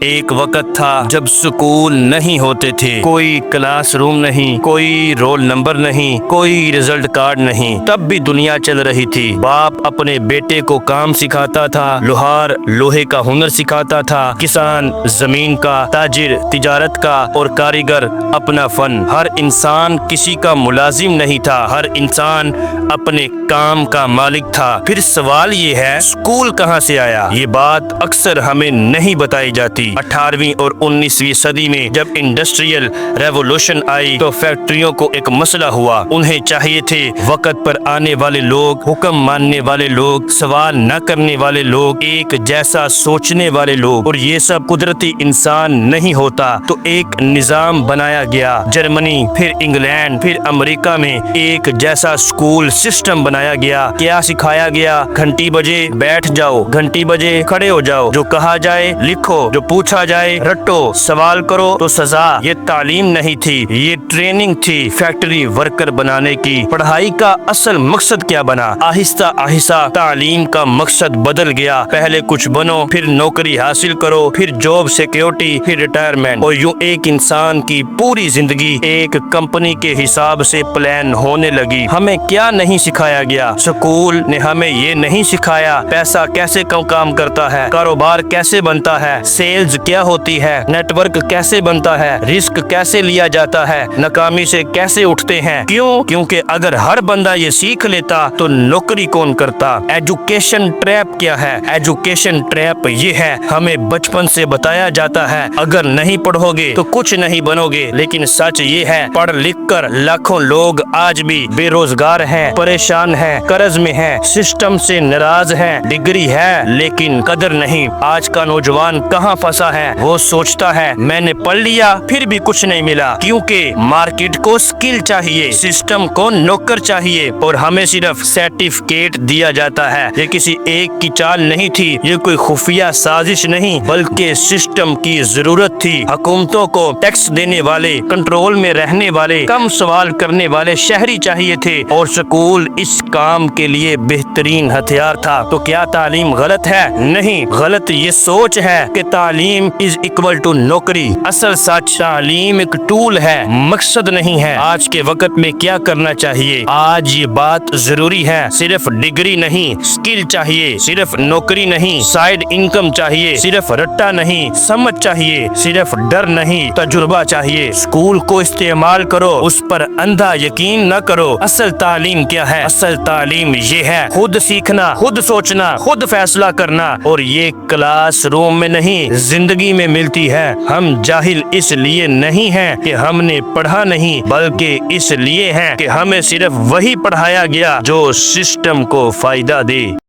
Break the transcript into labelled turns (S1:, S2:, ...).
S1: ایک وقت تھا جب سکول نہیں ہوتے تھے، کوئی کلاس روم نہیں، کوئی رول نمبر نہیں، کوئی رزلٹ کارڈ نہیں، تب بھی دنیا چل رہی تھی۔ باپ اپنے بیٹے کو کام سکھاتا تھا، لوہار لوہے کا ہنر سکھاتا تھا، کسان زمین کا، تاجر تجارت کا اور کاریگر اپنا فن۔ ہر انسان کسی کا ملازم نہیں تھا، ہر انسان اپنے کام کا مالک تھا۔ پھر سوال یہ ہے، سکول کہاں سے آیا؟ یہ بات اکثر ہمیں نہیں بتائی جاتی۔ 18ویں اور 19ویں صدی میں جب انڈسٹریل ریولوشن آئی تو فیکٹریوں کو ایک مسئلہ ہوا۔ انہیں چاہیے تھے وقت پر آنے والے لوگ، حکم ماننے والے لوگ، سوال نہ کرنے والے لوگ، ایک جیسا سوچنے والے لوگ، اور یہ سب قدرتی انسان نہیں ہوتا تو ایک نظام بنایا گیا۔ جرمنی، پھر انگلینڈ، پھر امریکہ میں ایک جیسا سکول سسٹم بنایا گیا۔ کیا سکھایا گیا؟ گھنٹی بجے بیٹھ جاؤ، گھنٹی بجے کھڑے ہو جاؤ، جو کہا جائے لکھو، جو پوچھا جائے رٹو، سوال کرو تو سزا۔ یہ تعلیم نہیں تھی، یہ ٹریننگ تھی فیکٹری ورکر بنانے کی۔ پڑھائی کا اصل مقصد کیا بنا؟ آہستہ آہستہ تعلیم کا مقصد بدل گیا۔ پہلے کچھ بنو، پھر نوکری حاصل کرو، پھر جاب سیکیورٹی، پھر ریٹائرمنٹ، اور یوں ایک انسان کی پوری زندگی ایک کمپنی کے حساب سے پلان ہونے لگی۔ ہمیں کیا نہیں سکھایا گیا؟ سکول نے ہمیں یہ نہیں سکھایا پیسہ کیسے کام کرتا ہے، کاروبار کیسے بنتا ہے، سیلز کیا ہوتی ہے، نیٹ ورک کیسے بنتا ہے، رسک کیسے لیا جاتا ہے، ناکامی سے کیسے اٹھتے ہیں۔ کیوں؟ کیونکہ اگر ہر بندہ یہ سیکھ لیتا تو نوکری کون کرتا؟ ایجوکیشن ٹریپ کیا ہے؟ ایجوکیشن ٹریپ یہ ہے، ہمیں بچپن سے بتایا جاتا ہے اگر نہیں پڑھو گے تو کچھ نہیں بنو گے، لیکن سچ یہ ہے پڑھ لکھ کر لاکھوں لوگ آج بھی بے روزگار ہیں، پریشان ہیں، قرض میں ہیں، سسٹم سے ناراض ہیں۔ ڈگری ہے لیکن قدر نہیں۔ آج کا نوجوان کہاں پھنسا ہے؟ وہ سوچتا ہے میں نے پڑھ لیا پھر بھی کچھ نہیں ملا، کیونکہ مارکیٹ کو سکل چاہیے، سسٹم کو نوکر چاہیے، اور ہمیں صرف سرٹیفکیٹ دیا جاتا ہے۔ یہ کسی ایک کی چال نہیں تھی، یہ کوئی خفیہ سازش نہیں، بلکہ سسٹم کی ضرورت تھی۔ حکومتوں کو ٹیکس دینے والے، کنٹرول میں رہنے والے، کم سوال کرنے والے شہری چاہیے تھے، اور سکول اس کام کے لیے بہترین ہتھیار تھا۔ تو کیا تعلیم غلط ہے؟ نہیں، غلط یہ سوچ ہے کہ تعلیم از اکول ٹو نوکری۔ اصل سچ، تعلیم ایک ٹول ہے، مقصد نہیں ہے۔ آج کے وقت میں کیا کرنا چاہیے؟ آج یہ بات ضروری ہے، صرف ڈگری نہیں، سکل چاہیے، صرف نوکری نہیں، سائیڈ انکم چاہیے، صرف رٹا نہیں، سمجھ چاہیے، صرف ڈر نہیں، تجربہ چاہیے۔ سکول کو استعمال کرو، اس پر اندھا یقین نہ کرو۔ اصل تعلیم کیا ہے؟ اصل تعلیم یہ ہے خود سیکھنا، خود سوچنا، خود فیصلہ کرنا، اور یہ کلاس روم میں نہیں، زندگی میں ملتی ہے۔ ہم جاہل اس لیے نہیں ہیں کہ ہم نے پڑھا نہیں، بلکہ اس لیے ہیں کہ ہمیں صرف وہی پڑھایا گیا جو سسٹم کو فائدہ دے۔